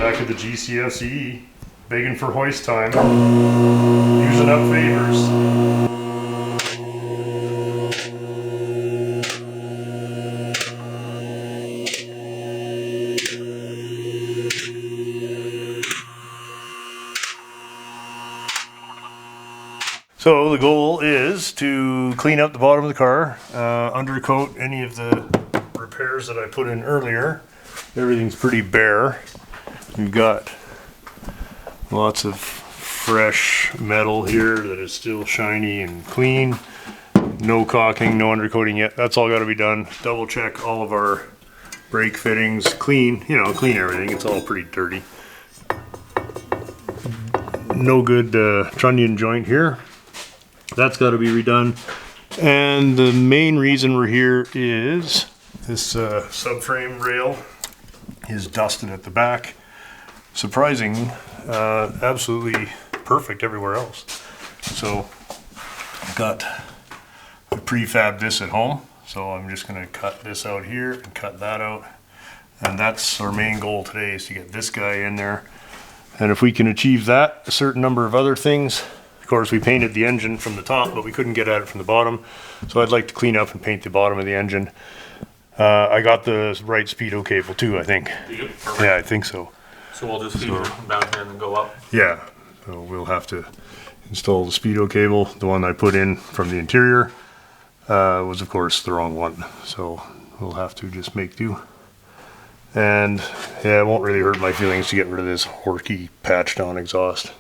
Back at the GCSE, begging for hoist time, using up favors. So the goal is to clean up the bottom of the car, undercoat any of the repairs that I put in earlier. Everything's pretty bare. We've got lots of fresh metal here that is still shiny and clean. No caulking, no undercoating yet. That's all got to be done. Double check all of our brake fittings, clean, clean everything. It's all pretty dirty. No good trunnion joint here. That's got to be redone. And the main reason we're here is this subframe rail is dusted at the back. Surprising, absolutely perfect everywhere else. So I've got prefabbed this at home. So I'm just going to cut this out here and cut that out. And that's our main goal today, is to get this guy in there. And if we can achieve that, a certain number of other things. Of course, we painted the engine from the top, but we couldn't get at it from the bottom. So I'd like to clean up and paint the bottom of the engine. I got the right speedo cable too, I think. Yeah, I think so. So we'll just feed it down here and then go up? Yeah, so we'll have to install the speedo cable. The one I put in from the interior was, of course, the wrong one. So we'll have to just make do. And yeah, it won't really hurt my feelings to get rid of this horky patched on exhaust.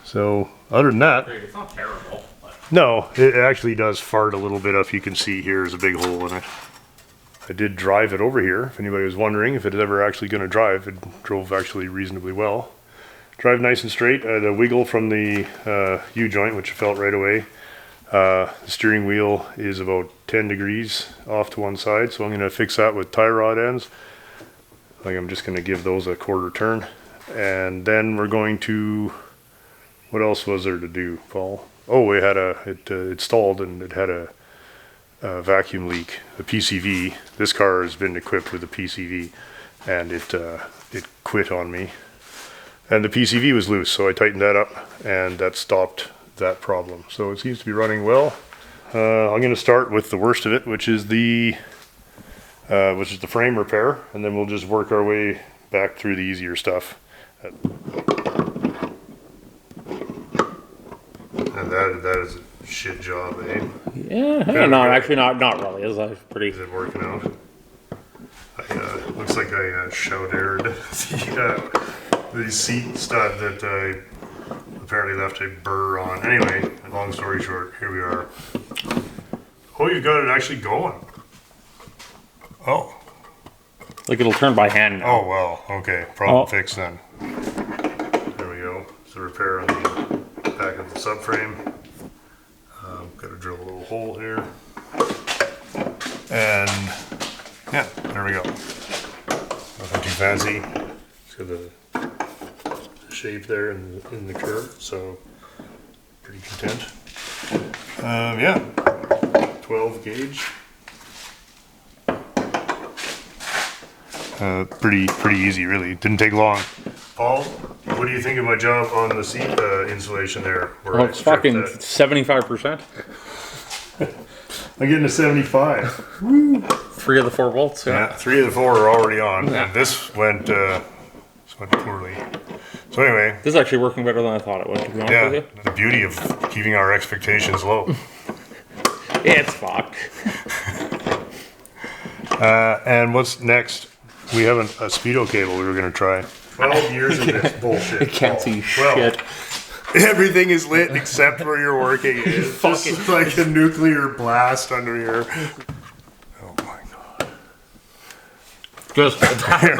So other than that, it's not terrible. But... No, it actually does fart a little bit up. You can see here's a big hole in it. I did drive it over here. If anybody was wondering if it is ever actually going to drive, it drove actually reasonably well. Drive nice and straight. The wiggle from the U-joint, which I felt right away. The steering wheel is about 10 degrees off to one side, so I'm going to fix that with tie rod ends. I'm just going to give those a quarter turn. And then we're going to... What else was there to do, Paul? Oh, it stalled and it had a vacuum leak, the PCV. This car has been equipped with a PCV, and it quit on me. And the PCV was loose, so I tightened that up, and that stopped that problem. So it seems to be running well. I'm going to start with the worst of it, which is the frame repair, and then we'll just work our way back through the easier stuff. And that is a shit job, eh? Yeah, no, actually not really. It's pretty... Is it working out? Looks like I shout aired the seat stud that I apparently left a burr on. Anyway, long story short, here we are. Oh, you've got it actually going. Oh. Like it'll turn by hand now. Oh, well, okay. Problem fixed then. There we go. It's a repair on the back of the subframe. Got to drill a little hole here. And yeah, there we go. Nothing too fancy. It's got the shape there in the curve, so pretty content. Yeah, 12 gauge. Pretty easy, really. Didn't take long. Paul, what do you think of my job on the seat insulation there? Oh, it's fucking 75%. I'm getting a 75. Woo. 3 of the 4 bolts. Yeah, 3 of the 4 are already on, and this went poorly. So anyway, this is actually working better than I thought it would. To be honest with you. The beauty of keeping our expectations low. It's fucked. And what's next? We have a speedo cable we were going to try. 12 years of this bullshit. It can't see shit. Everything is lit except where you're working. It's just like a nuclear blast under here. Oh my god. Just hold that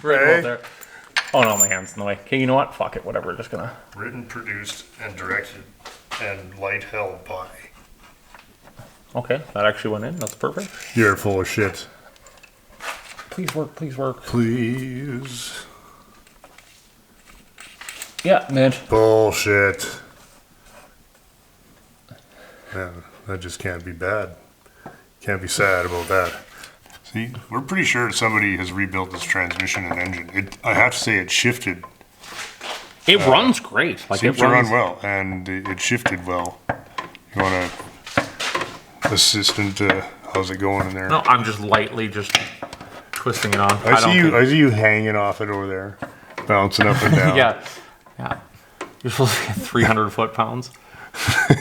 right there. Oh no, my hand's in the way. Okay, you know what? Fuck it, whatever. Just gonna... Written, produced, and directed, and light held by. Okay, that actually went in. That's perfect. You're full of shit. Please work, please work. Please. Yeah, man. Bullshit. Man, that just can't be bad. Can't be sad about that. See, we're pretty sure somebody has rebuilt this transmission and engine. I have to say it shifted. It runs great. Like Seems it runs to run well, and it shifted well. You want a assistant? How's it going in there? No, I'm just lightly just twisting it on. I see you hanging off it over there, bouncing up and down. Yeah. You're supposed to get 300 foot-pounds.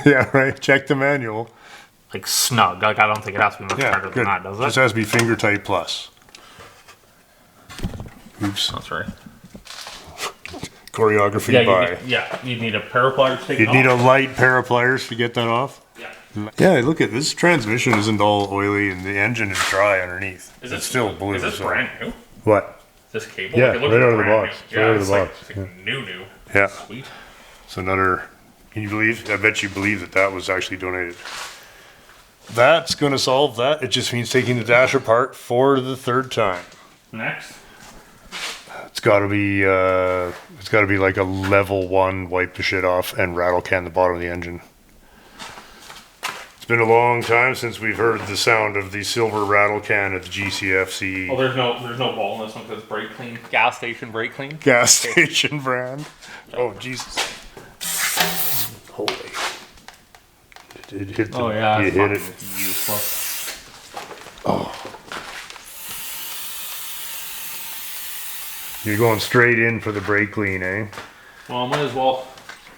Yeah, right. Check the manual. Like snug. Like I don't think it has to be much harder than that, does it? Just has to be finger tight plus. Oops. That's right. Choreography you'd need a pair of pliers to take You'd it need off. a light pair of pliers to get that off. Yeah. Yeah, look at this transmission isn't all oily and the engine is dry underneath. Is It's still blue. Is this brand new? What? This cable? Yeah, Like, it looks right like out of the brand box. new. Right out of it's the like, box. it's like new. Yeah. Sweet. It's another. Can you believe? I bet you believe that was actually donated. That's going to solve that. It just means taking the dash apart for the third time. Next. It's got to be. It's got to be like a level 1 wipe the shit off and rattle can the bottom of the engine. It's been a long time since we've heard the sound of the silver rattle can at the GCFC. Well, there's no ball in this one because it's brake clean. Gas station brake clean. Gas station brand. Oh Jesus! Holy! It hit the, Oh yeah, you it's hit it. useless. Oh. You're going straight in for the brake clean, eh? Well, might as well.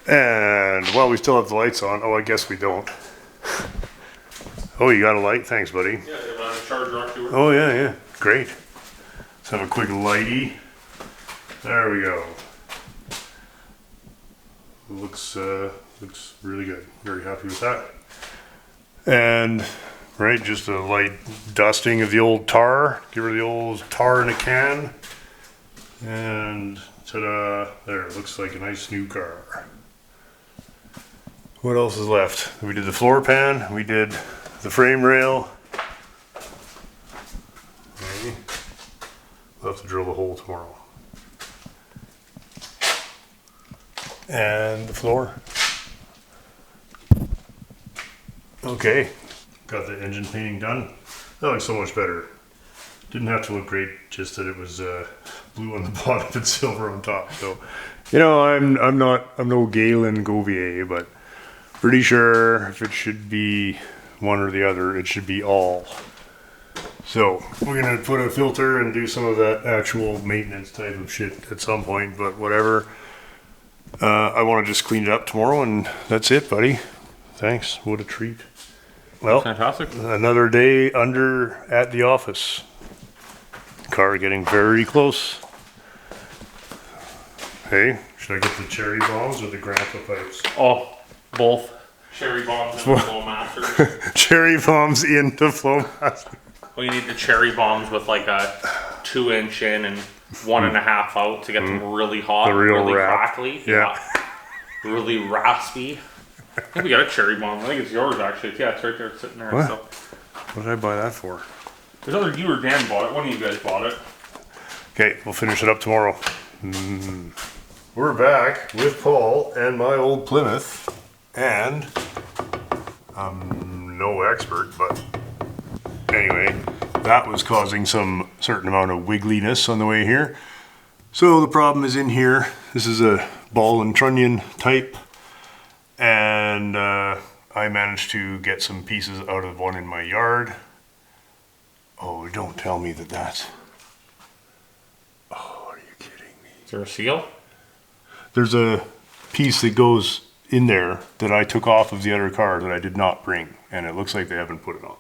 And well, we still have the lights on. Oh, I guess we don't. Oh, you got a light? Thanks, buddy. Yeah, you have a charger up to it. Oh yeah, great. Let's have a quick lighty. There we go. Looks really good. Very happy with that. And right, just a light dusting of the old tar. Give her the old tar in a can. And ta-da! There, it looks like a nice new car. What else is left? We did the floor pan. We did the frame rail. Okay. We'll have to drill the hole tomorrow. And the floor. Okay, got the engine painting done. That looks so much better. Didn't have to look great, just that it was blue on the bottom and silver on top. So, you know, I'm no Galen Govier, but pretty sure if it should be one or the other, it should be all. So we're gonna put a filter and do some of that actual maintenance type of shit at some point, but whatever. I want to just clean it up tomorrow, and that's it, buddy. Thanks. What a treat. Well, Fantastic. another day under at the office. Car getting very close. Hey, should I get the cherry bombs or the grandpa pipes? Oh, both. Cherry bombs and flow masters. Cherry bombs into Flowmaster. Well, you need the cherry bombs with like a 2-inch in and 1.5 out to get them really hot, The real really rap. crackly, Yeah. really raspy. I think we got a cherry bomb. I think it's yours actually. Yeah, it's right there, it's sitting there. What? So What did I buy that for? there's either you or Dan bought it. One of you guys bought it. Okay, we'll finish it up tomorrow. We're back with Paul and my old Plymouth, and I'm no expert, but anyway, that was causing some certain amount of wiggliness on the way here. So the problem is in here. This is a ball and trunnion type, and I managed to get some pieces out of one in my yard. Oh, don't tell me that that's... Oh, are you kidding me? Is there a seal? There's a piece that goes in there that I took off of the other car that I did not bring, and it looks like they haven't put it on.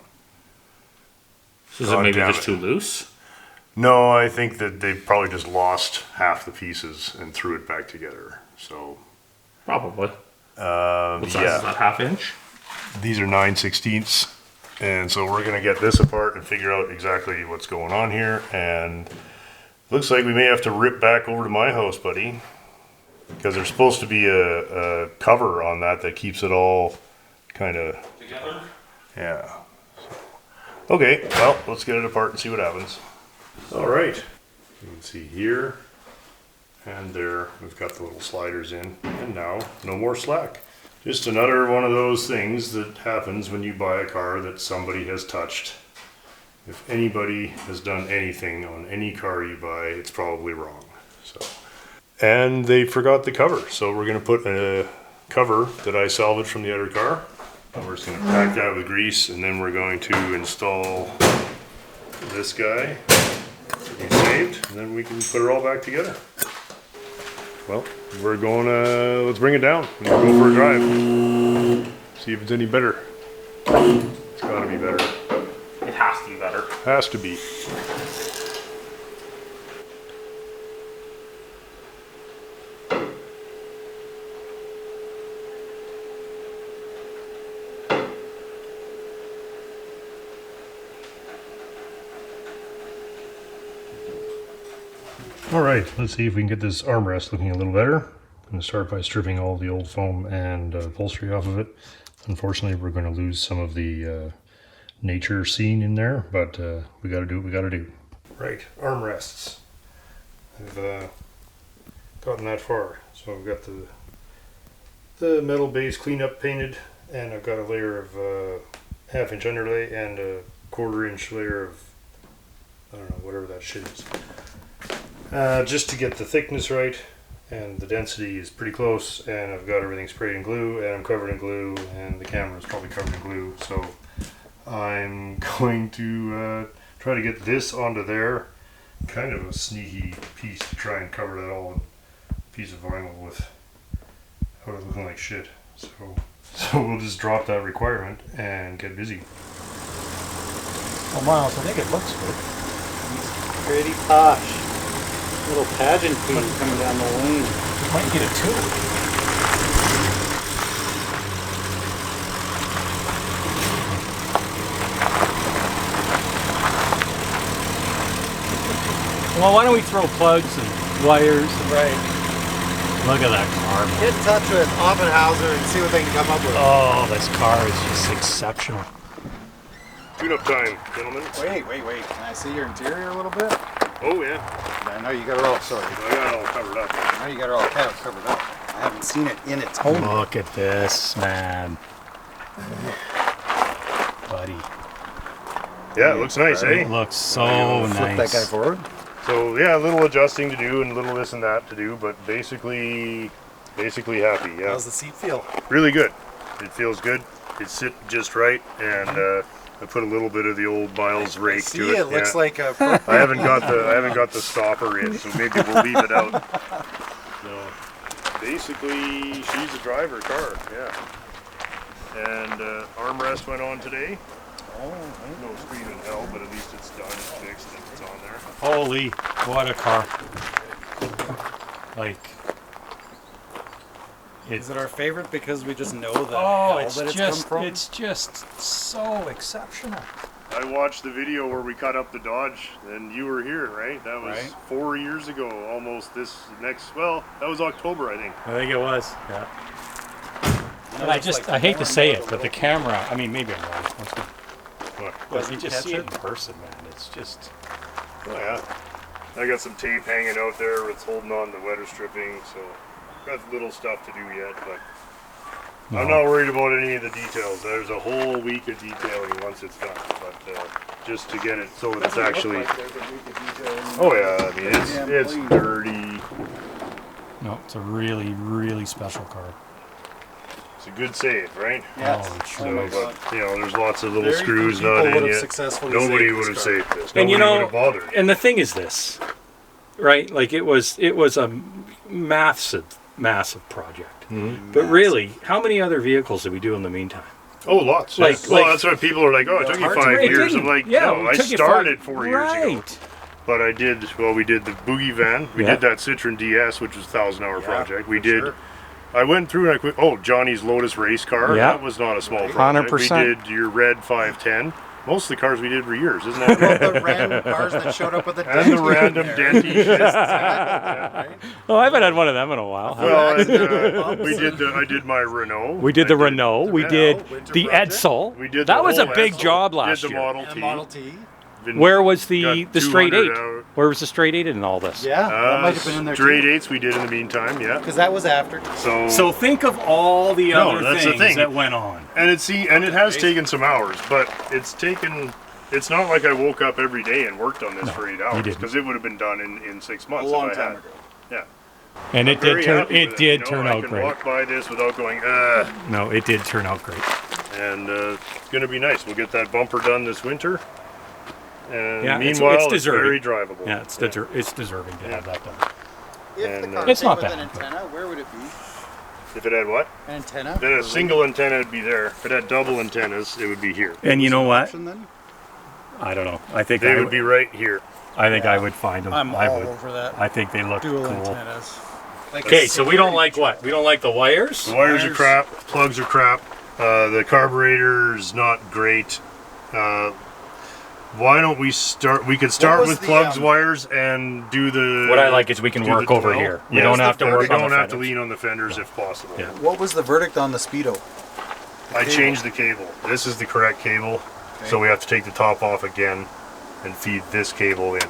So is it maybe just too loose? No, I think that they probably just lost half the pieces and threw it back together. So, Probably. What size is yeah, that, 1/2 inch? these are 9/16, and so we're gonna get this apart and figure out exactly what's going on here. And looks like we may have to rip back over to my house, buddy, because there's supposed to be a cover on that keeps it all kind of Together? yeah. Okay, well, let's get it apart and see what happens. All right, you can see here and there, we've got the little sliders in, and now no more slack. Just another one of those things that happens when you buy a car that somebody has touched if anybody has done anything on any car you buy, it's probably wrong. So, and they forgot the cover, so we're gonna put a cover that I salvaged from the other car. And we're just gonna pack that with grease, and then we're going to install this guy that we saved, and then we can put it all back together. Well, we're going to, let's bring it down and go for a drive. See if it's any better. It's gotta be better. It has to be better. Has to be. All right, let's see if we can get this armrest looking a little better. I'm going to start by stripping all the old foam and upholstery off of it. Unfortunately, we're going to lose some of the nature scene in there, but we got to do what we got to do. Right, armrests. I've gotten that far. So I've got the metal base cleanup painted, and I've got a layer of half-inch underlay and a quarter-inch layer of, I don't know, whatever that shit is. Just to get the thickness right, and the density is pretty close, and I've got everything sprayed in glue, and I'm covered in glue, and the camera is probably covered in glue, so I'm going to try to get this onto there. Kind of a sneaky piece to try and cover that all in a piece of vinyl without it looking like shit. So we'll just drop that requirement and get busy. Oh, Miles, I think it looks good. Pretty posh. Little pageant piece coming down the lane. You might get a tune. Well, why don't we throw plugs and wires? And Right. Look at that car, man. Get in touch with Oppenhauser and see what they can come up with. Oh, this car is just exceptional. Tune-up time, gentlemen. Wait. Can I see your interior a little bit? Oh yeah, I know you got it all, sorry. I got it all covered up. I know you got it all covered up. I haven't seen it in its own. Look at this, man. Buddy. Yeah, it looks nice, eh? It looks so Flip nice. that guy forward. So yeah, a little adjusting to do and a little this and that to do, but basically happy. Yeah, How's the seat feel? really good. It feels good. It's sit just right, and I put a little bit of the old Miles rake See, to it. it looks yeah. like a. I haven't got the stopper in, so maybe we'll leave it out. So basically, she's a driver car. Yeah. And armrest went on today. Oh, No screaming hell, but at least it's done, it's fixed, and it's on there. Holy, what a car. Like, is it our favorite because we just know the oh, hell it's that just, come from? it's just so exceptional. I watched the video where we cut up the Dodge, and you were here, right? That was Right. 4 years ago, almost this next, well, that was October, I think. I think it was, yeah. And I hate to say it, but the camera, I mean, maybe I'm wrong. But you just see it in person, man. It's just... Oh, yeah. I got some tape hanging out there. It's holding on the weather stripping, so got little stuff to do yet, but I'm not worried about any of the details. There's a whole week of detailing once it's done, but just to get it so that it's actually... Oh yeah, I mean, it's dirty. No, it's a really, really special car. It's a good save, right? Yes. Oh, it So, sure is. but, you know, there's lots of little Very screws few not people in would have yet. successfully Nobody saved would have this car. saved this. And you Nobody know, would have bothered. and the thing is this, right? Like it was a massive project. Mm-hmm. But really, how many other vehicles did we do in the meantime? Oh, lots. Like- Well, like- that's why people are like, oh, it took you hard to 5 make. years. I'm like, no, I it took you started 5 4 years ago. Right. But I did, well, we did the Boogie Van. We Yeah. did that Citroen DS, which was a 1,000-hour project. We for did, sure. I went through and I quit, oh, Johnny's Lotus race car. Yeah. That was not a small project. 100%. We did your red 510. Most of the cars we did were yours, isn't that right? The random cars that showed up with the And the random denty shit. Oh, I haven't had one of them in a while. Well, and, we did I did my Renault. We did the I Renault. We did Winter the project. Edsel. We did That the was a whole big Edsel. job last Did the year. Model And T. Model T. Been- Where was the got straight 200 eight? out. Where was the straight eight in all this? Yeah, that might have been in there Straight too. eights we did in the meantime, yeah. Because that was after. So think of all the No, other that's the things thing. that went on. And it has taken some hours, but it's taken It's not like I woke up every day and worked on this for 8 hours, didn't. because it would have been done in 6 months. A long if I time had. ago. Yeah. And it Very did turn. happy It with did you know? turn I out can great. walk by this without going, No, it did turn out great. and it's gonna be nice. We'll get that bumper done this winter. And Yeah, meanwhile, it's it's deserving. very drivable. Yeah, it's deserving to have that done. If And, the car It's came not with bad, an antenna, where would it be? If it had what? An antenna? If it had a single antenna, it'd be there. If it had double antennas, it would be here. And you know what? Option then? I don't know. I think They I would be right here. I think I would find them. I'm I all would. over that. I think they look Dual cool. antennas. Like Okay, a so we don't like what? We don't like the wires. The wires are Wires. crap. Plugs are crap. The carburetor is not great. Why don't we start? We could start was with the, plugs, um, wires, and do the. What I like is we can do work the over 12. here. We Yes, don't have to we work on don't the have to fenders. lean on the fenders if possible. Yeah. What was the verdict on the Speedo? I changed the cable. This is the correct cable, so we have to take the top off again and feed this cable in.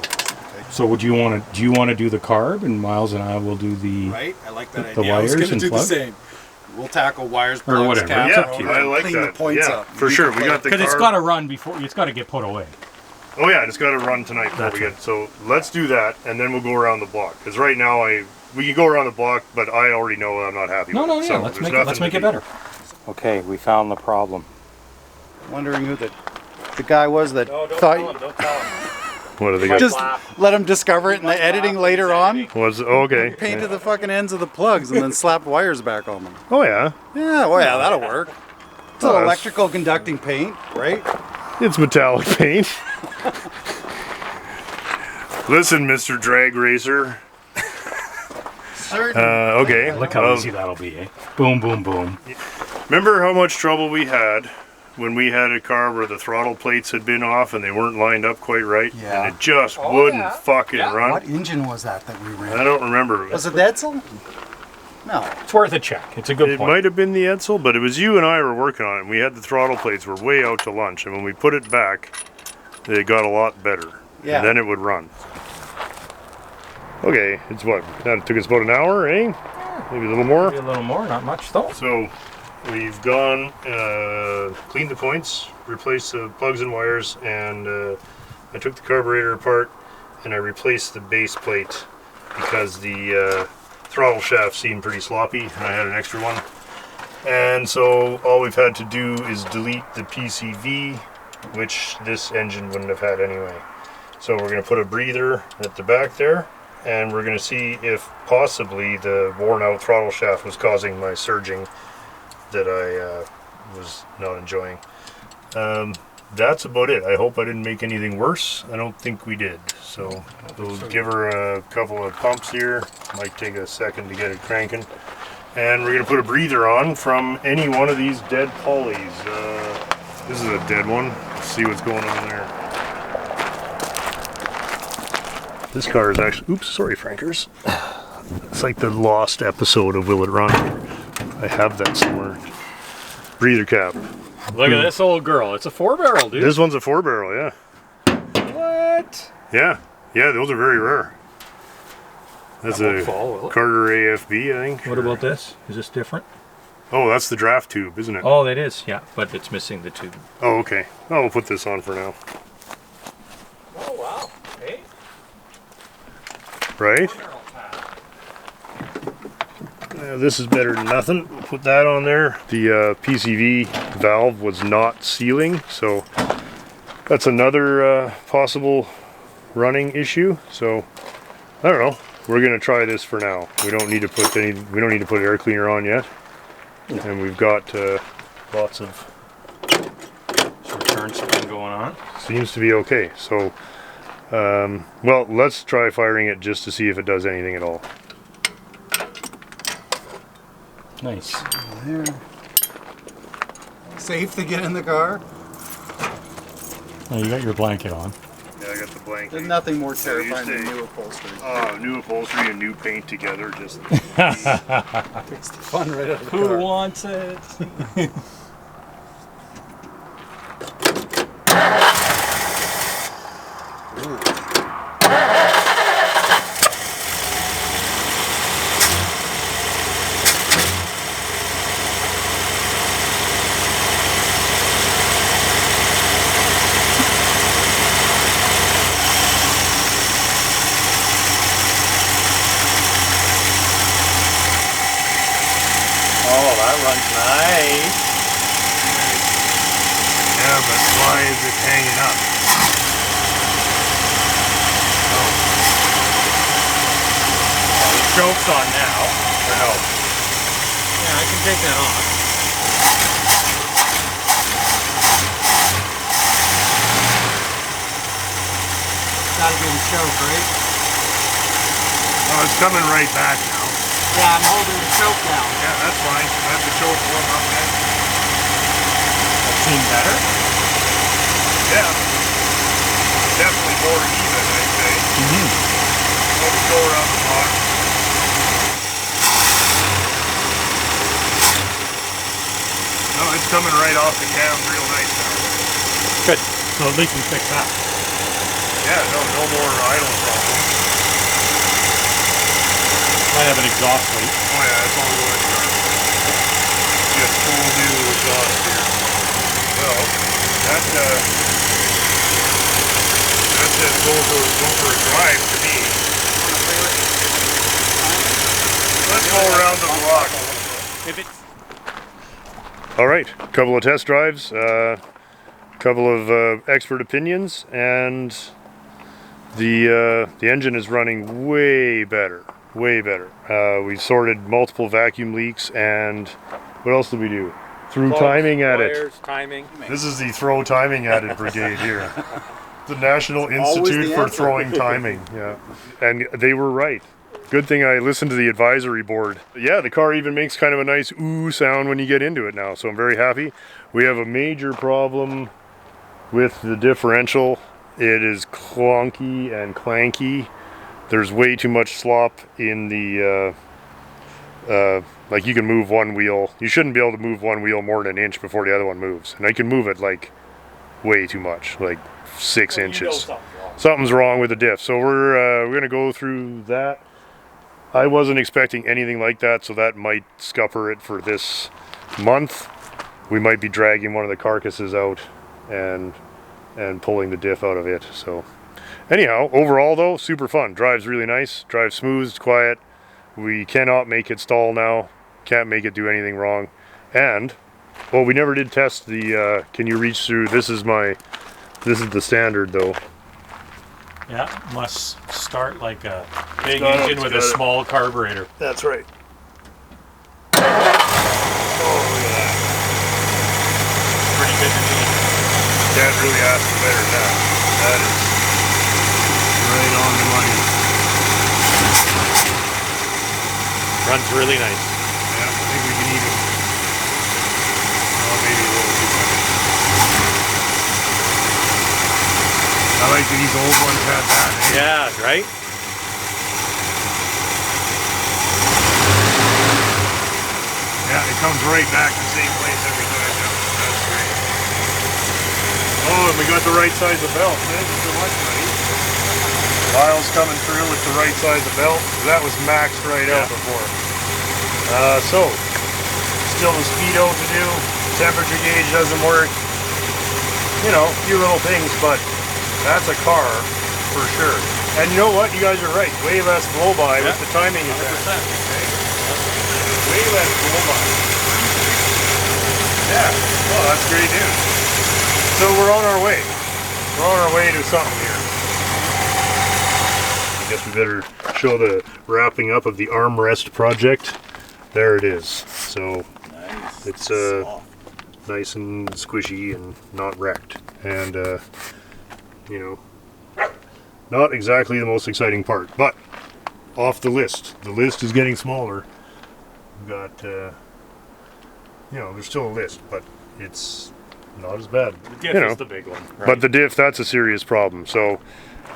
So would you want to? Do you want to do the carb, and Miles and I will do the Right? I like that The idea. I was wires gonna and do plug? the same. We'll tackle wires, plugs, whatever. caps, It's Yeah, up to you. I like clean that. the points yeah, up. for sure. We got the because it's carb. got to run before it's got to get put away. Oh yeah, it's got to run tonight before That's we get. So let's do that, and then we'll go around the block. Because right now we can go around the block, but I already know I'm not happy. No, with no, it. yeah. So let's there's make nothing it to be- better. Okay, we found the problem. Wondering who the guy was that thought Don't tell him. What are they got? just let him discover it in the editing later on. Was okay. Painted the fucking ends of the plugs and then slapped wires back on them. Oh yeah, Yeah, well, yeah, that'll work. It's Oh, an that's- electrical conducting paint, right? it's metallic paint. Listen, Mr. Drag Racer. Certain. Okay. Look how easy that'll be. Eh? Boom, boom, boom. Remember how much trouble we had when we had a car where the throttle plates had been off and they weren't lined up quite right? Yeah. And it just wouldn't fucking run. What engine was that we ran? I don't remember. Was it the Edsel? No. It's worth a check. It's a good It point. might have been the Edsel, but it was you and I were working on it. And we had the throttle plates were way out to lunch, and when we put it back, it got a lot better. Yeah. And then it would run. Okay, it's what? That took us about an hour, eh? Maybe a little more. Maybe a little more, not much though. So we've gone, cleaned the points, replaced the plugs and wires, and I took the carburetor apart and I replaced the base plate because the throttle shaft seemed pretty sloppy and I had an extra one. And so all we've had to do is delete the PCV, which this engine wouldn't have had anyway. So we're going to put a breather at the back there, and we're going to see if possibly the worn out throttle shaft was causing my surging that I was not enjoying. That's about it. I hope I didn't make anything worse. I don't think we did. So we'll give her a couple of pumps here. Might take a second to get it cranking. And we're going to put a breather on from any one of these dead pulleys. This is a dead one. Let's see what's going on there. This car is actually, oops, sorry Frankers. It's like the lost episode of Will It Run. I have that somewhere. Breather cap. Look at this old girl. It's a 4-barrel, dude. This one's a 4-barrel, yeah. What? Yeah, those are very rare. That's That won't a fall, will it? Carter AFB, I think. What about this? Is this different? Oh, that's the draft tube, isn't it? Oh, it is. Yeah, but it's missing the tube. Oh, okay. Oh, we'll put this on for now. Oh, wow. Hey. Right? This is better than nothing. Put that on there. The PCV valve was not sealing, so that's another possible running issue. So I don't know. We're gonna try this for now. We don't need to put air cleaner on yet, and we've got lots of. Return something going on. Seems to be okay. So, well, let's try firing it just to see if it does anything at all. Nice. There. Safe to get in the car. Oh, you got your blanket on. Yeah, I got the blanket. There's nothing more So you terrifying than say- new upholstery. New upholstery and new paint together. Just Takes the fun right out of the Who car. wants it? Nice. Yeah, but why is it hanging up? The choke's on now. Or no? Yeah, I can take that off. Gotta be the choke, right? Oh, it's coming right back now. Yeah, I'm holding the choke down. Yeah, that's fine. I have the choke warm up then. That seemed better? Yeah. Definitely more even, I'd say. Let's go around the block. No, it's coming right off the cam real nice now. Good. So at least we fix that. Yeah, no more idle problems. Might have an exhaust leak. Oh yeah, it's all going on. Just full new exhaust here. Well, that says go for a drive to me. Let's go around the block. If it's All right, couple of test drives, couple of expert opinions, and the engine is running way better. Way better. We sorted multiple vacuum leaks, and what else did we do? Threw timing at it. Timing. This is the throw timing at it brigade here. The National Institute the for answer. Throwing Timing. Yeah, and they were right. Good thing I listened to the advisory board. Yeah, the car even makes kind of a nice ooh sound when you get into it now, so I'm very happy. We have a major problem with the differential. It is clunky and clanky. There's way too much slop in the, like you can move one wheel. You shouldn't be able to move one wheel more than an inch before the other one moves. And I can move it like way too much, like 6 inches. Something's wrong with the diff. So we're gonna go through that. I wasn't expecting anything like that, so that might scupper it for this month. We might be dragging one of the carcasses out and pulling the diff out of it. So anyhow, overall though, super fun. Drives really nice, drives smooth, it's quiet. We cannot make it stall now, can't make it do anything wrong. And, well, we never did test the, can you reach through, this is the standard though. Yeah, must start like a big Start up, engine with a start it. small carburetor. That's right. Oh, look at that. Pretty good machine. Can't really ask for better than that. That is right on the money. Runs really nice. Yeah, I think we can even, well, maybe a little too much. I like that these old ones had that. Eh? Yeah, right? Yeah, it comes right back to the same place every time now. That's great. Oh, and we got the right size of belt. Thank you so much, buddy. Lyle's coming through with the right size of belt. That was maxed right out before. So, still the speedo to do. Temperature gauge doesn't work. You know, a few little things, but that's a car for sure. And you know what? You guys are right. Way less blow by with the timing of that. Way less blow by. Yeah. Well, that's great news. So we're on our way. We're on our way to something here. I guess we better show the wrapping up of the armrest project. There it is. So Nice. it's nice and squishy and not wrecked. And you know, not exactly the most exciting part, but off the list. The list is getting smaller. We've got, you know, there's still a list, but it's not as bad. The diff You know, is the big one. Right? but the diff, that's a serious problem. So,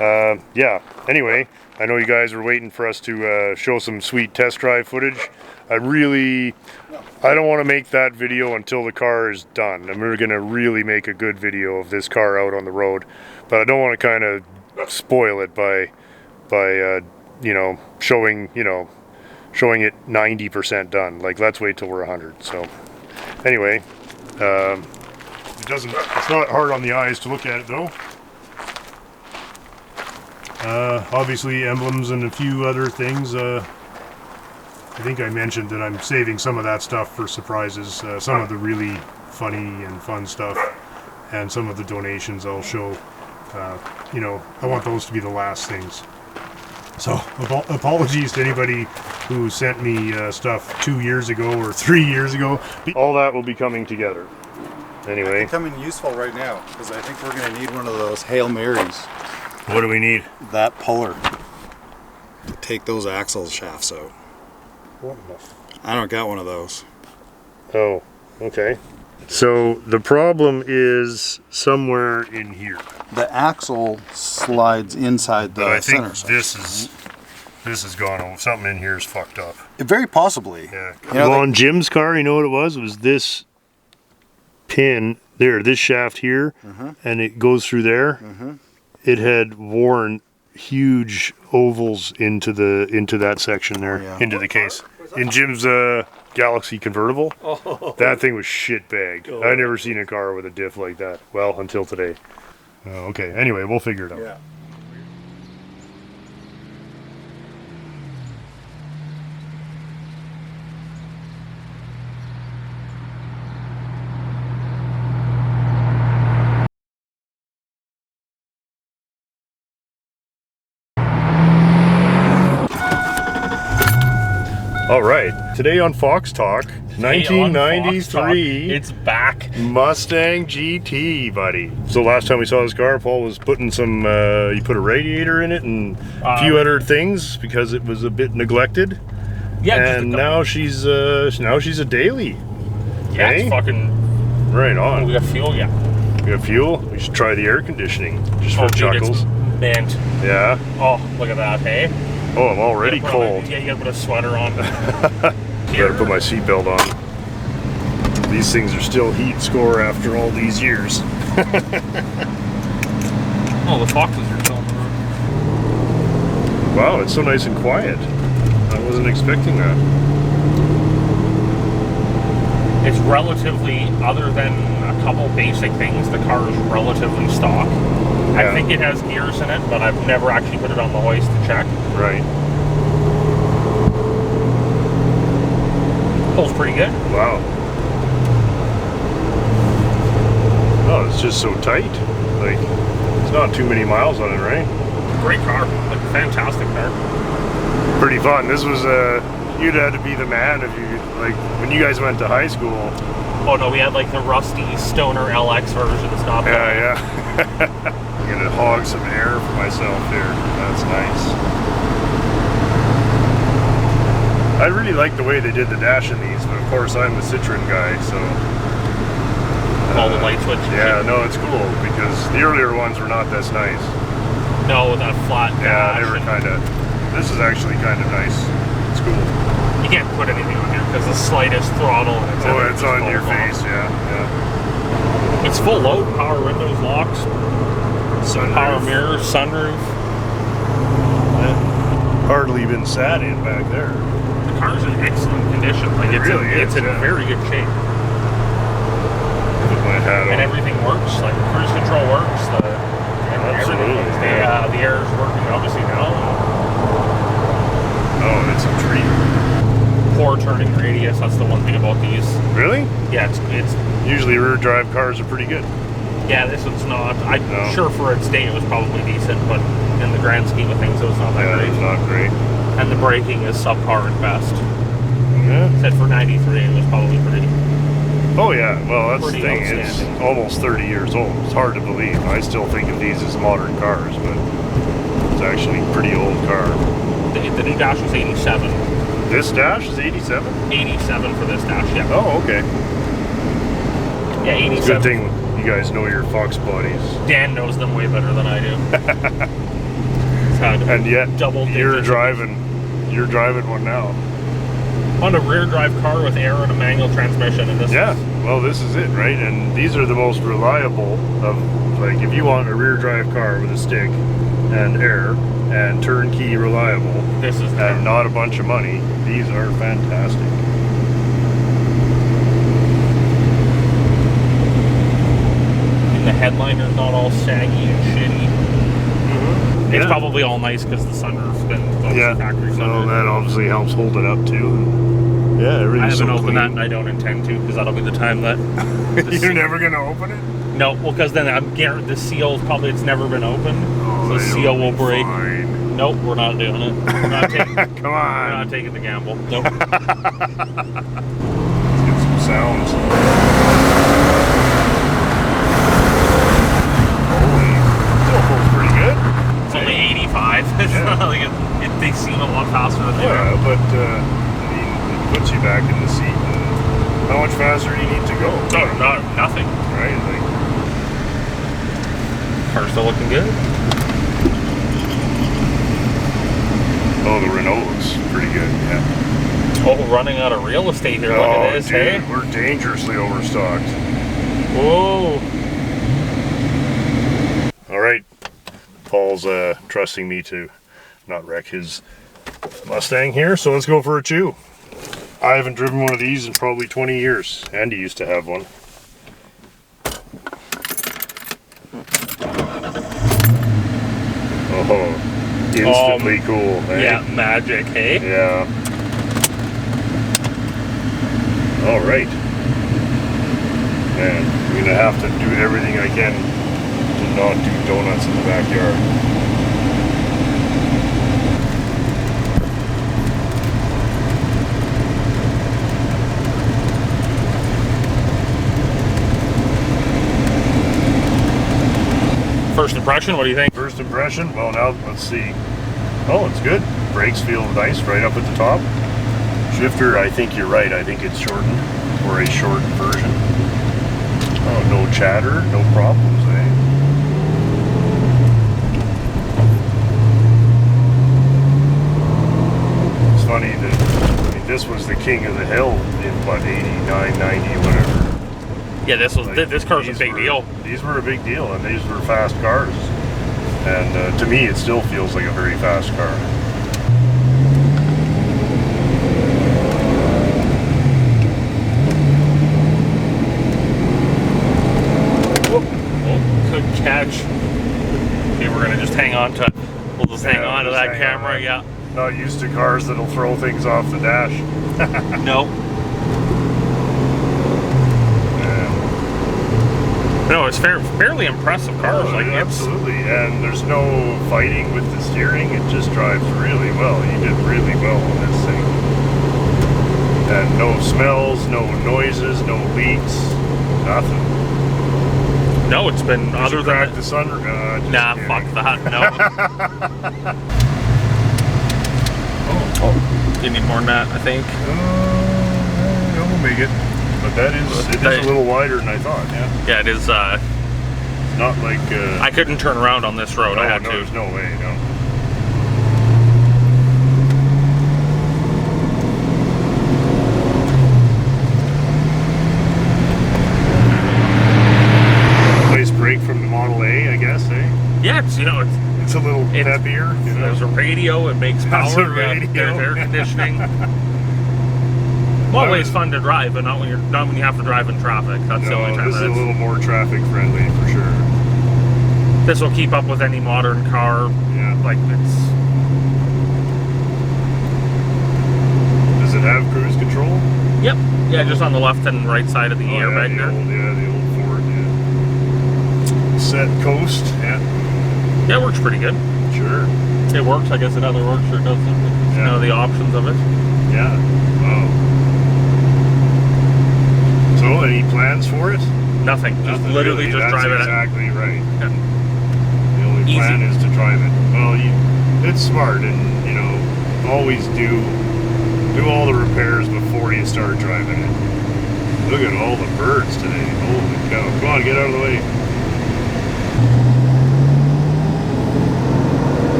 yeah. Anyway, I know you guys were waiting for us to show some sweet test drive footage. I don't want to make that video until the car is done. And we're going to really make a good video of this car out on the road. But I don't want to kind of spoil it by you know, showing it 90% done. Like, let's wait till we're 100. So, anyway, it's not hard on the eyes to look at it though. Obviously emblems and a few other things, I think I mentioned that I'm saving some of that stuff for surprises. Some of the really funny and fun stuff, and some of the donations I'll show. You know, I want those to be the last things. So apologies to anybody who sent me stuff 2 years ago or 3 years ago. All that will be coming together. Anyway. It's coming useful right now because I think we're going to need one of those Hail Marys. What do we need? That puller to take those axle shafts out. What I don't got one of those. Oh, okay. So the problem is somewhere in here. The axle slides inside the But I think center. this is gone. Oh, something in here is fucked up. Very possibly. Yeah. You know, Well, on Jim's car, you know what it was? It was this pin there, this shaft here, and it goes through there. It had worn huge ovals into that section there, into the case. In Jim's Galaxy convertible, that thing was shit bagged. I never seen a car with a diff like that. Well, until today. Okay. Anyway, we'll figure it out. Yeah. All right. Today on Fox Talk, 1993. It's back. Mustang GT, buddy. So last time we saw this car, Paul was putting some, he put a radiator in it and a few other things because it was a bit neglected. Yeah, And now she's a daily. yeah, Hey? it's fucking. Right We on. got fuel, yeah. We got fuel. We should try the air conditioning just for Dude, it's chuckles. mint. Yeah. Oh, look at that, hey? Oh, I'm already You gotta put on- cold. Yeah, you gotta put a sweater on. Gotta put my seatbelt on. These things are still heat score after all these years. Oh, the foxes are still on the road. Wow, it's so nice and quiet. I wasn't expecting that. It's relatively, other than a couple basic things, the car is relatively stock. Yeah. I think it has gears in it, but I've never actually put it on the hoist to check. Right. Pulls pretty good. Wow. Oh, it's just so tight. Like, it's not too many miles on it, right? Great car. Like, fantastic car. Pretty fun. This was, you'd had to be the man if you, like, when you guys went to high school. Oh no, we had like the rusty Stoner LX version of stuff. Yeah, yeah. I'm gonna hog some air for myself here. That's nice. I really like the way they did the dash in these, but of course I'm the Citroen guy, so. All the light switches. Yeah, no, it's cool because the earlier ones were not this nice. No, with that flat Yeah, dash. they were kind of. This is actually kind of nice. It's cool. You can't put anything on here because the slightest throttle and Oh, it's on your face, yeah, yeah. It's full load, power windows, locks, Sunroof. power mirrors, sunroof. Hardly been sat in back there. The car's in excellent condition. Like It it's really in, is, it's in yeah. very good shape. Put my hat And on. everything works. Like the cruise control works. Absolutely, Everything. yeah. The air is working obviously now. Oh, it's a treat. Poor turning radius. That's the one thing about these. Really? Yeah, it's Usually rear drive cars are pretty good. yeah. This one's not. I'm No. sure for its day it was probably decent, but in the grand scheme of things, it was not that Yeah, great. it's not great. And the braking is subpar at best. Yeah. Said for 93, it was probably pretty. Oh yeah, well that's the Pretty thing, it's outstanding. almost 30 years old. It's hard to believe. I still think of these as modern cars, but it's actually a pretty old car. The new dash was 87. This dash is 87? 87 for this dash, yeah. Oh, okay. Yeah, It's a 87. good thing you guys know your Fox bodies. Dan knows them way better than I do. He's had And yet, double you're digits. driving one now. On a rear drive car with air and a manual transmission, and this Yeah, is, well this is it, right? And these are the most reliable of, like, if you want a rear drive car with a stick and air and turnkey reliable this is the and not a bunch of money, these are fantastic. and the headliner's not all saggy and shitty. It's Yeah. probably all nice because the sunroof's been factory So sunroof. that obviously helps hold it up too. Yeah, I everything's haven't so opened that, clean. and I don't intend to because that'll be the time that. You're never gonna open it? No, well, because then I'm guaranteed the seal probably it's never been opened, so the it'll seal will be break. fine. Nope, we're not doing it. We're not, Come we're on. not taking the gamble. Nope. Let's get some sounds. Holy, still feels pretty good. It's only 85. It's Yeah. not like they seem a lot faster than they are. Yeah, but I mean, it puts you back in the seat. How much faster do you need to go? No, not nothing. Right? Like, Car's still looking good. oh, the Renault looks pretty good. Yeah. Oh, running out of real estate here. Look at this, dude, hey? we're dangerously overstocked. Whoa. All right, Paul's trusting me to not wreck his Mustang here, so let's go for a chew. I haven't driven one of these in probably 20 years. Andy used to have one. Oh, instantly cool. Eh? Yeah, magic, hey? Yeah. All right. Man, I'm gonna have to do everything I can to not do donuts in the backyard. First impression, what do you think? First impression? Well, now let's see. Oh, it's good. Brakes feel nice right up at the top. Shifter, I think you're right. I think it's shortened, or a shortened version. Oh, no chatter, no problems, eh? It's funny that, I mean, this was the king of the hill in, what, 89, 90, whatever. Yeah, this car's a These big were- deal. These were a big deal, and these were fast cars. And to me, it still feels like a very fast car. Oh, good catch. Okay, we're gonna just hang on to. We'll just hang on to just that hang camera. on. Yeah. Not used to cars that'll throw things off the dash. No. Yeah. No, it's fairly impressive cars. Like it's. Absolutely, and there's no fighting with the steering. It just drives really well. You did really well on this thing. And no smells, no noises, no leaks, nothing. No, it's been Did other you than. crack the sun? Nah, fuck that. No. Oh, you need more than that, I think. We'll make it. But it is a little wider than I thought. Yeah. Yeah, it is. Not like. I couldn't turn around on this road. I had no, to. there's no way. No. Nice break from the Model A, I guess. Eh? Yeah, it's It's a little peppier. You know? There's a radio. It makes power. There's a yeah, radio. There's air conditioning. Always fun to drive, but not when you have to drive in traffic. That's the only No, time this is that a it's. little more traffic friendly for sure. This will keep up with any modern car. Yeah. Like it's. Does it have cruise control? Yep. Yeah, just on the left and right side of the airbag yeah, there. the old Ford. Yeah. Set coast. Yeah. Yeah, it works pretty good. Sure. It works. I guess it either works or it doesn't. You Yeah. know the options of it. Yeah. Wow. So, any plans for it? Nothing. Just Nothing literally really. just That's drive it. exactly right. Yeah. The only Easy. plan is to drive it. Well, it's smart, and always do all the repairs before you start driving it. Look at all the birds today. Holy cow! Come on, get out of the way.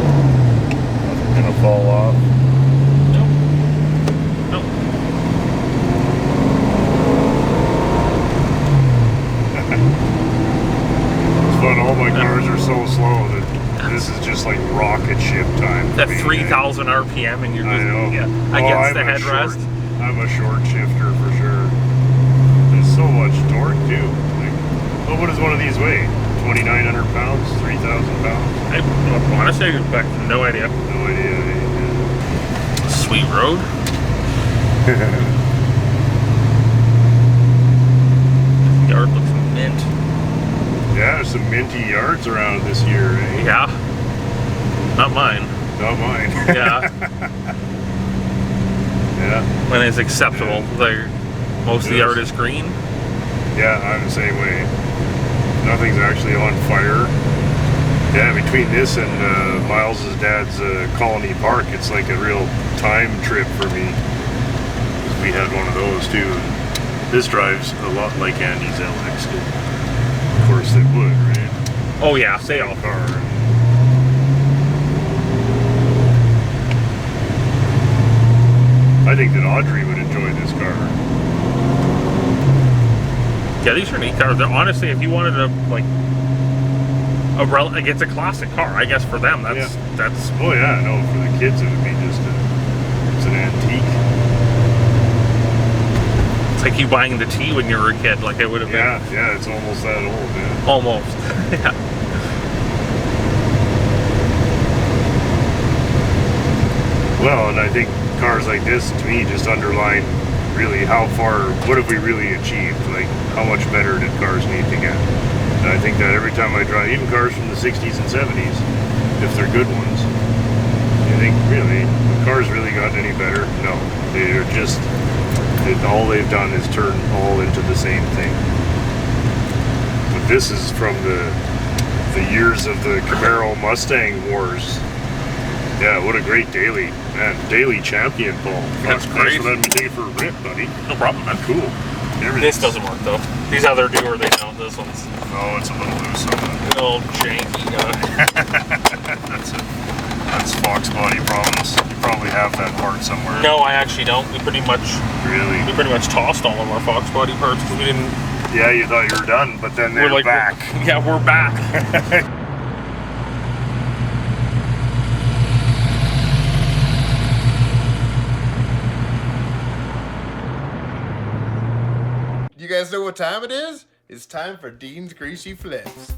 Nothing gonna fall off. Nope. Nope. It's fun. All my cars are so slow that this is just like rocket ship time. for At me, 3,000 RPM and you're I just know. against the I'm a headrest. I'm a short shifter for sure. There's so much torque too. Like, well, what does one of these weigh? 2,900 pounds? 3,000 pounds? Honestly, no idea. No idea. Sweet road. Yard looks mint. Yeah, there's some minty yards around this year, eh? Yeah. Not mine. Not mine. Yeah. Yeah. When it's acceptable. Like most of the Yes. yard is green. Yeah, I'm the same way. Nothing's actually on fire. Yeah, between this and Miles's dad's Colony Park, it's like a real time trip for me. We had one of those too. This drives a lot like Andy's LX did. Of course they would, right? Oh yeah, they all. Car. I think that Audrey would enjoy this car. Yeah, these are neat cars. They're, honestly, if you wanted to like it's a classic car. I guess for them, that's Oh yeah, no, for the kids it would be just it's an antique. It's like you buying the T when you were a kid. Like it would have been. Yeah, it's almost that old, man. Almost. Yeah. Well, and I think cars like this, to me, just underline really how far, what have we really achieved? Like, how much better did cars need to get? And I think that every time I drive, even cars from the 60s and 70s, if they're good ones, you think, really, have cars really gotten any better? No. They're just, all they've done is turn all into the same thing. But this is from the years of the Camaro Mustang wars. Yeah, what a great daily, man. Daily champion, Paul. That's Thanks great. for letting me take it for a rip, buddy. No problem, man. Cool. This doesn't work though. These other do or they don't. This one's Oh, it's a little loose on that. a little janky. That's Fox body problems. You probably have that part somewhere. No, I actually don't. We pretty much tossed all of our Fox body parts because we didn't. Yeah, you thought you were done, but then they're back. Yeah, we're back. You guys know what time it is? It's time for Dean's Greasy Flips.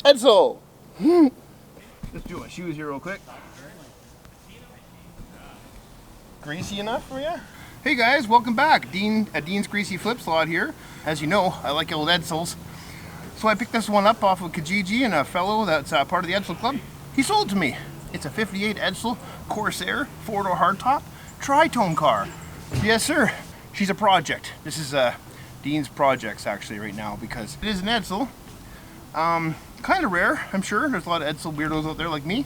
Edsel! Let's do my shoes here real quick. Greasy enough for you? Hey guys, welcome back. Dean's Greasy Flip Slot here. As you know, I like old Edsels. So I picked this one up off of Kijiji and a fellow that's part of the Edsel Club. He sold it to me. It's a 58 Edsel Corsair 4-door hardtop tri-tone car. Yes sir, she's a project. This is Dean's projects actually right now because it is an Edsel. Kind of rare, I'm sure. There's a lot of Edsel weirdos out there like me.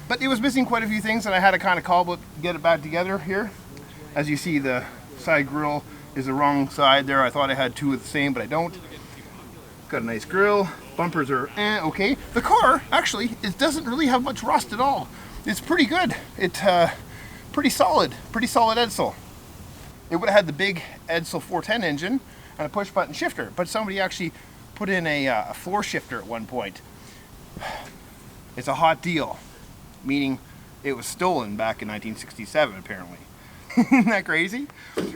But it was missing quite a few things and I had to kind of cobble it, get it back together here. As you see, the side grille is the wrong side there. I thought I had two of the same, but I don't. Got a nice grille. Bumpers are okay. The car, actually, it doesn't really have much rust at all. It's pretty good. It's pretty solid Edsel. It would have had the big Edsel 410 engine and a push button shifter, but somebody actually put in a floor shifter at one point. It's a hot deal, meaning it was stolen back in 1967 apparently. Isn't that crazy?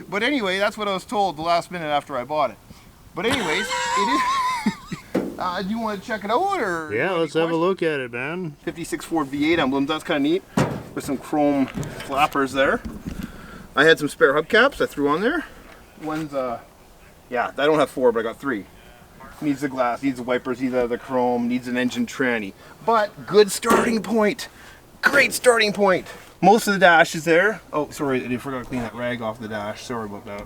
But anyway, that's what I was told the last minute after I bought it. But anyways, it is. Do you want to check it out or? Yeah, let's have a look at it, man. 56 Ford V8 emblems, that's kind of neat. With some chrome flappers there. I had some spare hubcaps I threw on there. One's, yeah, I don't have 4, but I got 3. Needs the glass, needs the wipers, needs the chrome, needs an engine tranny. But good starting point. Great starting point. Most of the dash is there. Oh, sorry, I forgot to clean that rag off the dash. Sorry about that.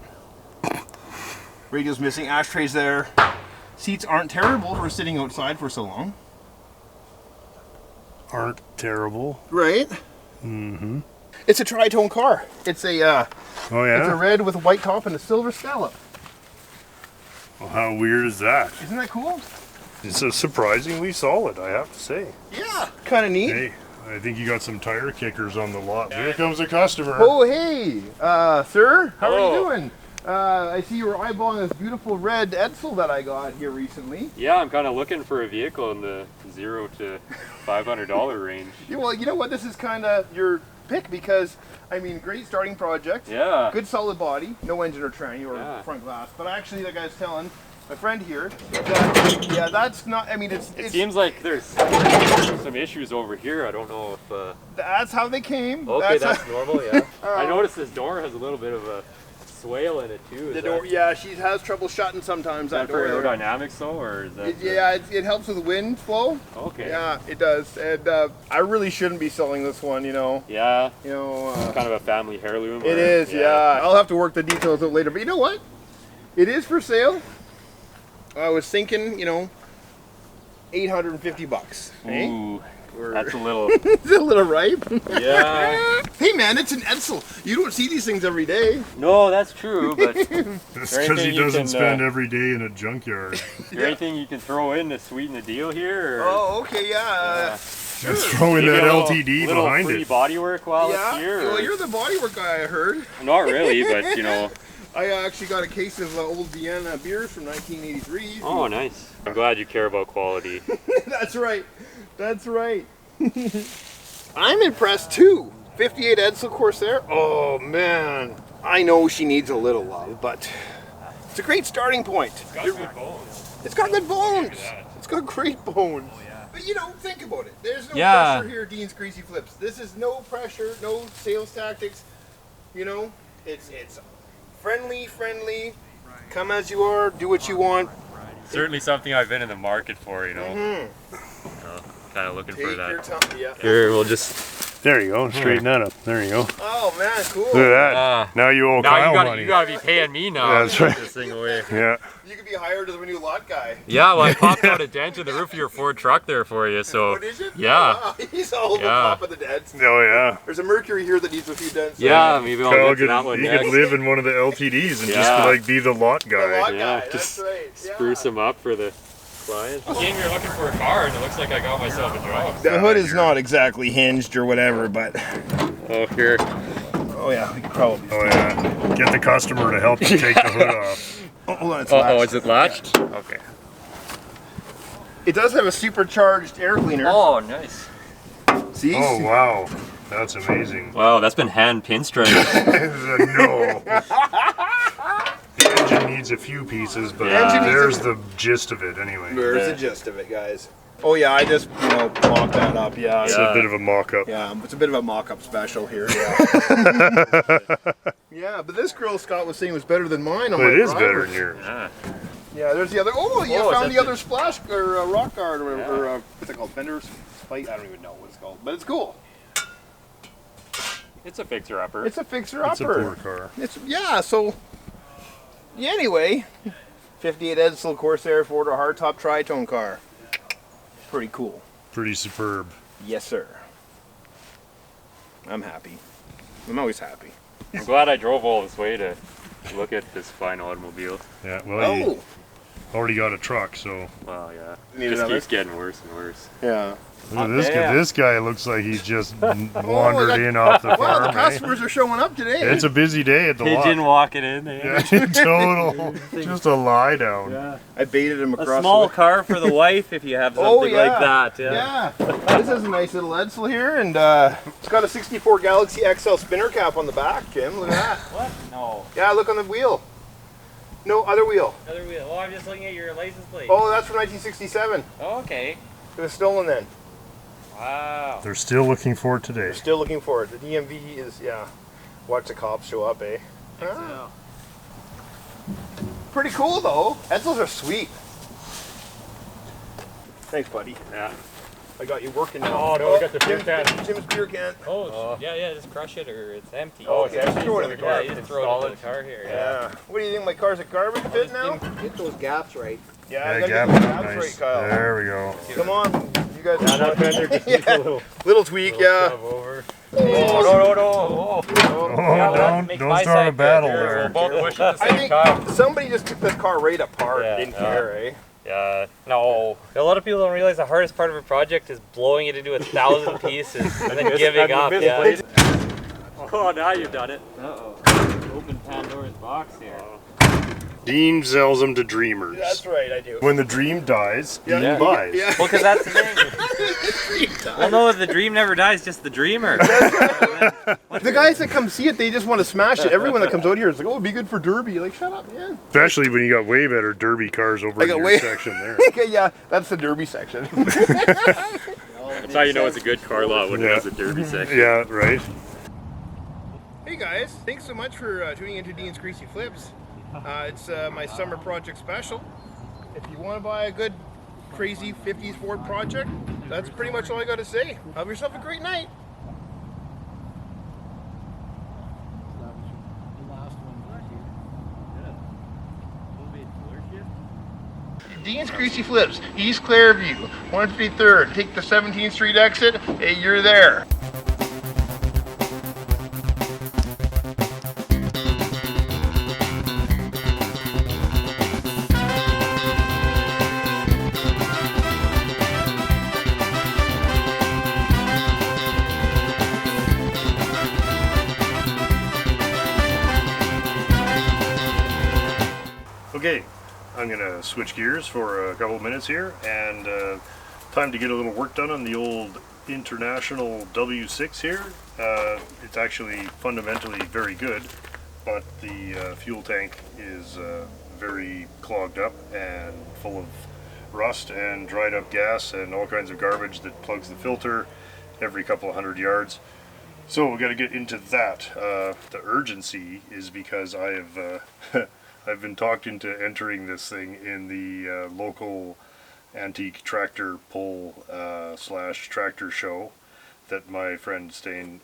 Radio's missing, ashtrays there. Seats aren't terrible for sitting outside for so long. Aren't terrible. Right? Mm-hmm. It's a tri-tone car. It's a Oh yeah? it's a red with a white top and a silver scallop. Well, how weird is that? Isn't that cool? It's surprisingly solid, I have to say. Yeah. Kind of neat. Hey, I think you got some tire kickers on the lot. Here comes a customer. Oh, hey, sir, how are you Hello. doing? I see you were eyeballing this beautiful red Edsel that I got here recently. Yeah, I'm kind of looking for a vehicle in the $0 to $500 range. Yeah, well, you know what? This is kind of your pick because, I mean, great starting project. Yeah. Good solid body, no engine or tranny or Yeah. front glass. But actually, like I was telling my friend here, that, yeah, that's not, I mean, It seems like there's some issues over here. I don't know if... that's how they came. Okay, that's how- normal, yeah. I noticed this door has a little bit of a swale in it too. the Is door, that, yeah, she has trouble shutting sometimes. is that That door. for there. aerodynamics though, or is that... Yeah, it helps with wind flow. Okay. Yeah, it does. And I really shouldn't be selling this one, you know. Yeah, You know, kind of a family heirloom. it is, yeah. I'll have to work the details out later. But you know what? It is for sale. I was thinking, you know, $850. Hey? Ooh, that's a little... It's a little ripe. Yeah. Hey man, it's an Edsel. You don't see these things every day. No, that's true, but is That's there because he anything you doesn't can, spend every day in a junkyard. there anything you can throw in to sweeten the deal here? Or Oh, okay, yeah. Let's throw in give that you a little- LTD little behind free it. body work while Yeah. it's here? Well, or- you're the bodywork guy, I heard. Not really, but you know. I actually got a case of old Vienna beers from 1983. Oh, nice. I'm glad you care about quality. That's right. That's right. I'm impressed too. 58 Edsel Corsair. Oh man, I know she needs a little love, but it's a great starting point. It's got good bones. It's got great bones. But you know, think about it. There's no pressure here, Dean's Greasy Flips. This is no pressure, no sales tactics. You know, it's friendly. Come as you are, do what you want. Certainly something I've been in the market for, you know. Kind of looking for Take your that. time. Yeah. Here, we'll just. There you go. Straighten that up. There you go. Oh man, cool. Look at that. Now you owe Now Kyle you money. gotta be paying me now. Yeah, that's to right. Put this thing away. Yeah. You could be hired as a new lot guy. Yeah, well, I popped out a dent in the roof of your Ford truck there for you, so. Oh, did you? Yeah. Oh, wow. He's all over Yeah. top of the dents. Oh yeah. There's a Mercury here that needs a few dents. Yeah, maybe I'll Kyle get to that one he next. could live in one of the LTDs and Yeah. just like be the lot The guy. lot Yeah, guy. That's just right. Spruce them up for the client. Again, you're looking for a car, and it looks like I got myself a job. The hood is not exactly hinged or whatever, but Oh, here. oh yeah, we could probably. Oh yeah. Get the customer to help you take the hood off. Oh, hold on, it's Oh, latched. is it latched? Okay. It does have a supercharged air cleaner. Oh, nice. See? Oh wow. That's amazing. Wow, that's been hand pinstriped. No. The engine needs a few pieces, but Engine needs there's the gist of it anyway. There's the gist of it, guys. Oh yeah, I just mocked that up. Yeah. It's a bit of a mock-up. Yeah, it's a bit of a mock-up special here. Yeah. Yeah, but this grill Scott was saying was better than mine. On But my it is driveway. better than yours. Yeah. Yeah, there's the other. Oh, you Oh, found is the that other splash or rock guard or what's it called? Fender's plate. I don't even know what it's called, but it's cool. It's a fixer-upper. It's a fixer-upper. It's a poor car. It's yeah. So yeah, anyway, 58 Edsel Corsair Ford or hardtop tritone car. Pretty cool. Pretty superb. Yes, sir. I'm happy. I'm always happy. I'm glad I drove all this way to look at this fine automobile. Yeah, well, you Oh, already got a truck, so Wow, yeah. Need It just another? keeps getting worse and worse. yeah. look at this guy. damn. This guy looks like he just I wandered got- in off the Wow, farm. the eh? customers are showing up today. It's a busy day at the He lot. didn't walk it in. Yeah, total. Just a lie down. Yeah. I baited him A across. small the way. car for the wife if you have something Oh, yeah. like that. Yeah. This is a nice little Edsel here, and it's got a 64 Galaxy XL spinner cap on the back, Jim. Look at that. What? No. Yeah, look on the wheel. No, other wheel. Other wheel. Oh, I'm just looking at your license plate. Oh, that's from 1967. Oh, okay. It was stolen then. Wow. They're still looking for it today. Still looking for it. The DMV is, yeah. Watch the cops show up, eh? Yeah. Pretty cool, though. Edsels are sweet. Thanks, buddy. Yeah. I got you working now. Oh, no, I got the beer Jim's- can. Jim's beer can. Oh, yeah, just crush it or it's empty. Oh, okay. Just throw it in the Yeah, car. you just throw it in the car here. Yeah. What do you think? My car's a garbage fit now? Get those gaps right. Yeah, I Yeah, gotta gap get is the gaps nice. right, Kyle. There we go. Come on, you guys. That fender just needs a little Little tweak, yeah. shove over. No. Don't start a battle there. Both push at the I same think time. somebody just took this car right apart. Yeah, Didn't care, eh? Yeah, no. A lot of people don't realize the hardest part of a project is blowing it into 1,000 pieces and then giving up. Yeah. Oh, now you've done it. Uh-oh. Open Pandora's box here. Dean sells them to dreamers. That's right, I do. When the dream dies, Dean buys. Yeah. Well, because that's the thing. Well, no, the dream never dies, just the dreamer. The guys that come see it, they just want to smash it. Everyone that comes out here is like, oh, it'd be good for Derby. Like, shut up, man. Especially when you got way better derby cars over in your section there. Okay, yeah, that's the Derby section. That's how you know it's a good car lot when it has a derby section. Yeah, right. Hey guys, thanks so much for tuning into Dean's Greasy Flips. It's my summer project special. If you want to buy a good, crazy 50s Ford project, that's pretty much all I got to say. Have yourself a great night. Dean's Greasy Flips, East Clairview, 153rd. Take the 17th Street exit. Hey, you're there. Okay, I'm gonna switch gears for a couple of minutes here, and time to get a little work done on the old International W6 here. It's actually fundamentally very good, but the fuel tank is very clogged up and full of rust and dried up gas and all kinds of garbage that plugs the filter every couple of 100 yards. So we got to get into that. The urgency is because I have I've been talked into entering this thing in the local antique tractor pull slash tractor show that my friend Stain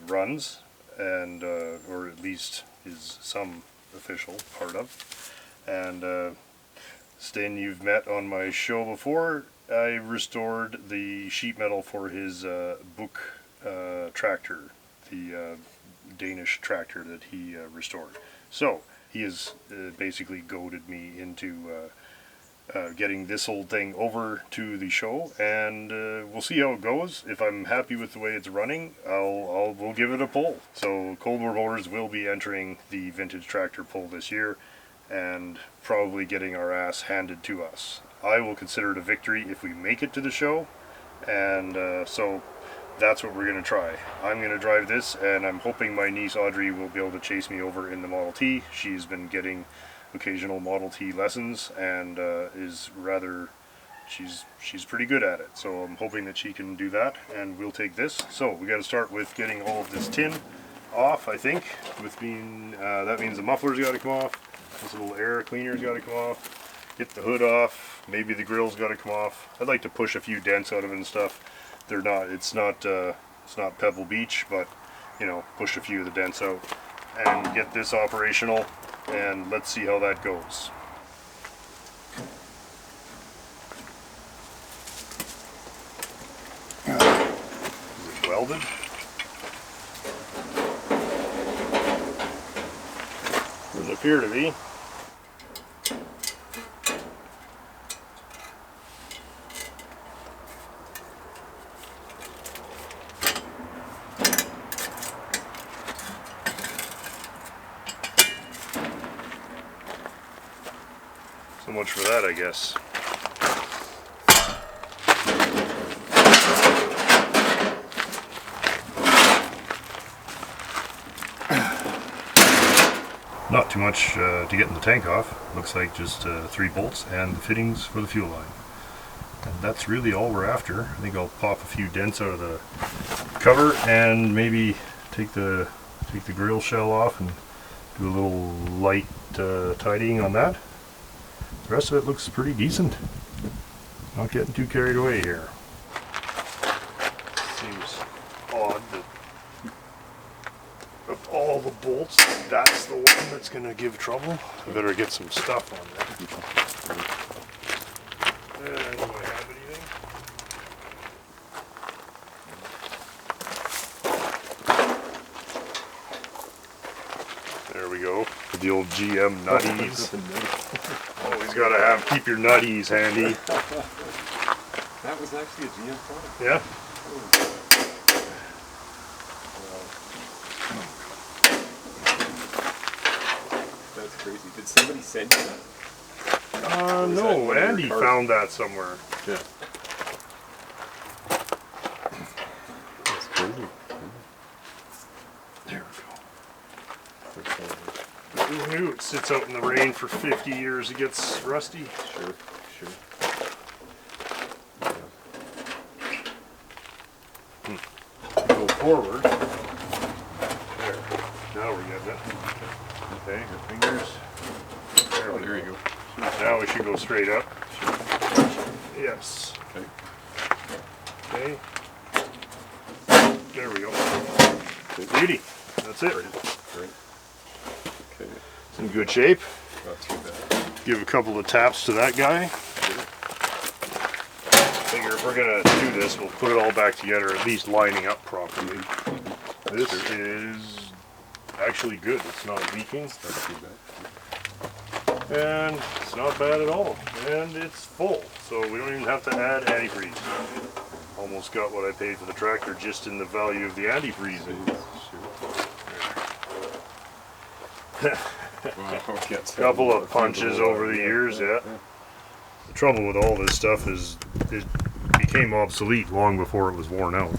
runs, and or at least is some official part of. And Stain, you've met on my show before. I restored the sheet metal for his book tractor, the Danish tractor that he restored. So he has basically goaded me into getting this old thing over to the show, and we'll see how it goes. If I'm happy with the way it's running, we'll give it a pull. So Coldwarmotors will be entering the vintage tractor pull this year, and probably getting our ass handed to us. I will consider it a victory if we make it to the show, and so that's what we're going to try. I'm going to drive this, and I'm hoping my niece Audrey will be able to chase me over in the Model T. She's been getting occasional Model T lessons, and she's pretty good at it. So I'm hoping that she can do that, and we'll take this. So we got to start with getting all of this tin off, I think. That means the muffler's got to come off. This little air cleaner's got to come off. Get the hood off. Maybe the grill's got to come off. I'd like to push a few dents out of it and stuff. It's not Pebble Beach, but you know, push a few of the dents out and get this operational, and let's see how that goes. Is it welded? Doesn't appear to be. So much for that, I guess. Not too much to get in the tank off. Looks like just 3 bolts and the fittings for the fuel line. And that's really all we're after. I think I'll pop a few dents out of the cover and maybe take the grill shell off and do a little light tidying on that. The rest of it looks pretty decent. Not getting too carried away here. Seems odd that of all the bolts, that's the one that's going to give trouble. I better get some stuff on there. Do I have anything? The old GM nutties. Always gotta keep your nutties handy. That was actually a GM product. Yeah. That's crazy. Did somebody send you that? No, Andy found that somewhere. Yeah. That's crazy. There we go. Who knew it sits out in the rain for 50 years, it gets rusty. Sure, sure. Go forward. There. Now we're getting it. Okay, your fingers. There you go. Now we should go straight up. Yes. Okay. Okay. There we go. Beauty. That's it. Great. Okay. It's in good shape. Not too bad. Give a couple of taps to that guy. Figure if we're gonna do this, we'll put it all back together, at least lining up properly. This is actually good. It's not leaking. Not too bad. And it's not bad at all. And it's full, so we don't even have to add antifreeze. Almost got what I paid for the tractor just in the value of the antifreeze. Couple of punches over the years, yeah. The trouble with all this stuff is it became obsolete long before it was worn out.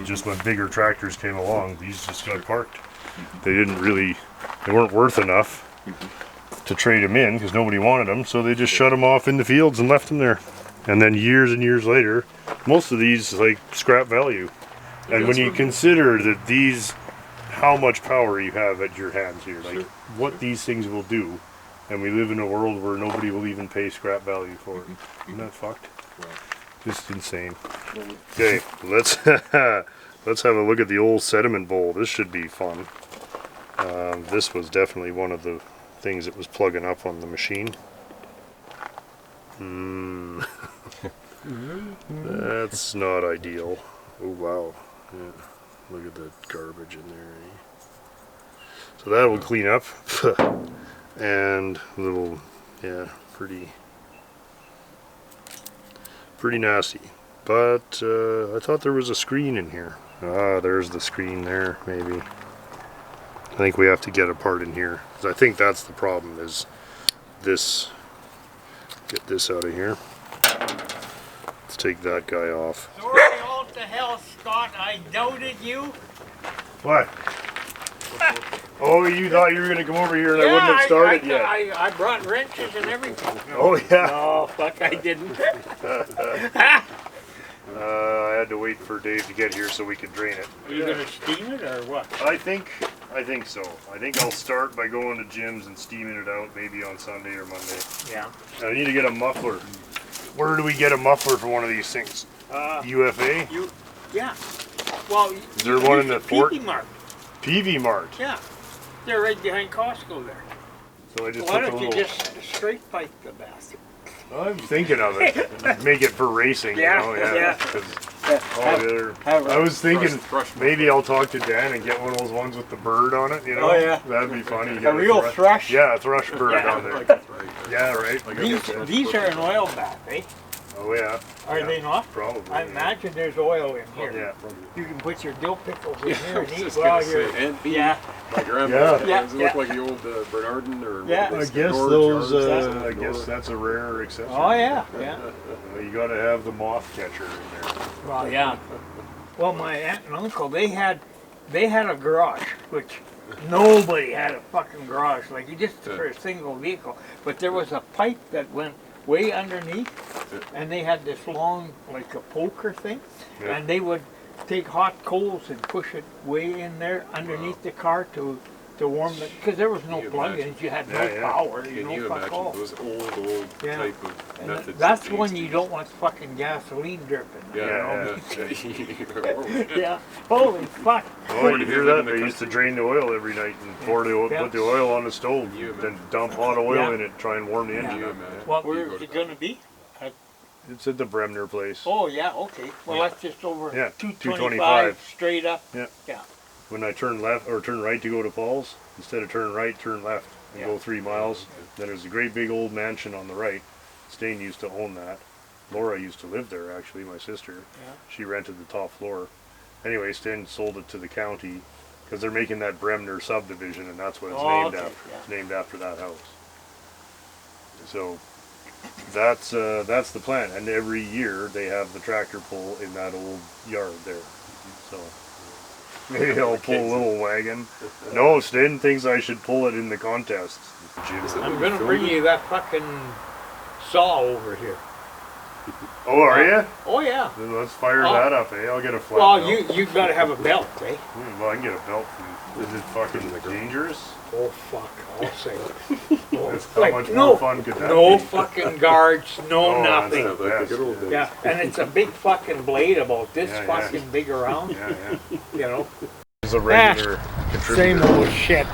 Just when bigger tractors came along, these just got parked. They weren't worth enough to trade them in because nobody wanted them, so they just shut them off in the fields and left them there. And then years and years later, most of these like scrap value. And when you consider that these, how much power you have at your hands here, like what these things will do, and we live in a world where nobody will even pay scrap value for it. Isn't that fucked? Just insane. Okay, let's let's have a look at the old sediment bowl. This should be fun. This was definitely one of the things that was plugging up on the machine. That's not ideal. Oh wow. Yeah. Look at the garbage in there. So that will clean up. And little, yeah, pretty nasty. But I thought there was a screen in here. Ah, there's the screen there, maybe. I think we have to get a part in here. 'Cause I think that's the problem is this. Get this out of here. Let's take that guy off. Sorry, all to hell, Scott. I doubted you. What? Oh, you thought you were going to come over here and I wouldn't have started yet. I brought wrenches and everything. Oh, yeah. Oh, fuck, I didn't. I had to wait for Dave to get here so we could drain it. Are you going to steam it or what? I think so. I think I'll start by going to Jim's and steaming it out maybe on Sunday or Monday. Yeah. I need to get a muffler. Where do we get a muffler for one of these things? UFA? Yeah. Well, is there one in the Fort? PV Mart. PV Mart? Yeah. They're right behind Costco there. So I just Why don't you just straight pipe the bastard? I'm thinking of it. Make it for racing. Yeah, you know? yeah. I was thinking maybe I'll talk to Dan and get one of those ones with the bird on it. You know? Oh, yeah. That'd be funny. A real thrush? Yeah, a thrush bird Yeah. on there. Yeah, right. These are an oil bath, eh? Oh yeah. Are they not? Probably. I imagine there's oil in here. Yeah. You can put your dill pickles in Yeah, here I and was eat just while gonna you're. say, and beef. Yeah. My grandpa. Yeah. Does it look like the old Bernardin or? Yeah. I guess those. I guess that's a rare accessory. Oh yeah, yeah. You got to have the moth catcher in there. Well, yeah. Well, my aunt and uncle, they had a garage, which nobody had a fucking garage, like you just for a single vehicle. But there was a pipe that went way underneath, and they had this long, like a poker thing, and they would take hot coals and push it way in there underneath the car to warm it, because there was no plug-ins, you had no power, Can you you know, fuck imagine all. those old type of And methods? that's when you don't want fucking gasoline dripping. Yeah. Yeah. Holy fuck. Oh, you hear that? They used to drain the oil every night and pour the oil, put the oil on the stove, then dump hot oil in it, try and warm the engine up. Well, where is it going to be? It's at the Bremner place. Oh, yeah, okay. Well, that's just over 225 straight up. Yeah. Yeah. When I turn left or turn right to go to Falls, instead of turn right, turn left, and go 3 miles. Then there's a great big old mansion on the right. Stain used to own that. Laura used to live there, actually, my sister. Yeah. She rented the top floor. Anyway, Stain sold it to the county because they're making that Bremner subdivision, and that's what it's named okay, after. yeah. It's named after that house. So that's the plan. And every year they have the tractor pull in that old yard there. So maybe I'll pull a little wagon. No, Stin thinks I should pull it in the contest. I'm gonna bring you that fucking saw over here. Oh, are you? Oh yeah. Then let's fire Oh. that up, eh? I'll get a flat Well, belt. you gotta have a belt, eh? Well, I can get a belt. Is it fucking dangerous? Oh fuck, I'll say. How much more fun could that no be? fucking guards, no Oh, nothing. that's the best, Good old days. Yeah, and it's a big fucking blade about this Yeah, yeah. fucking big around, Yeah, yeah. you know. He's a regular Same contributor. old shit.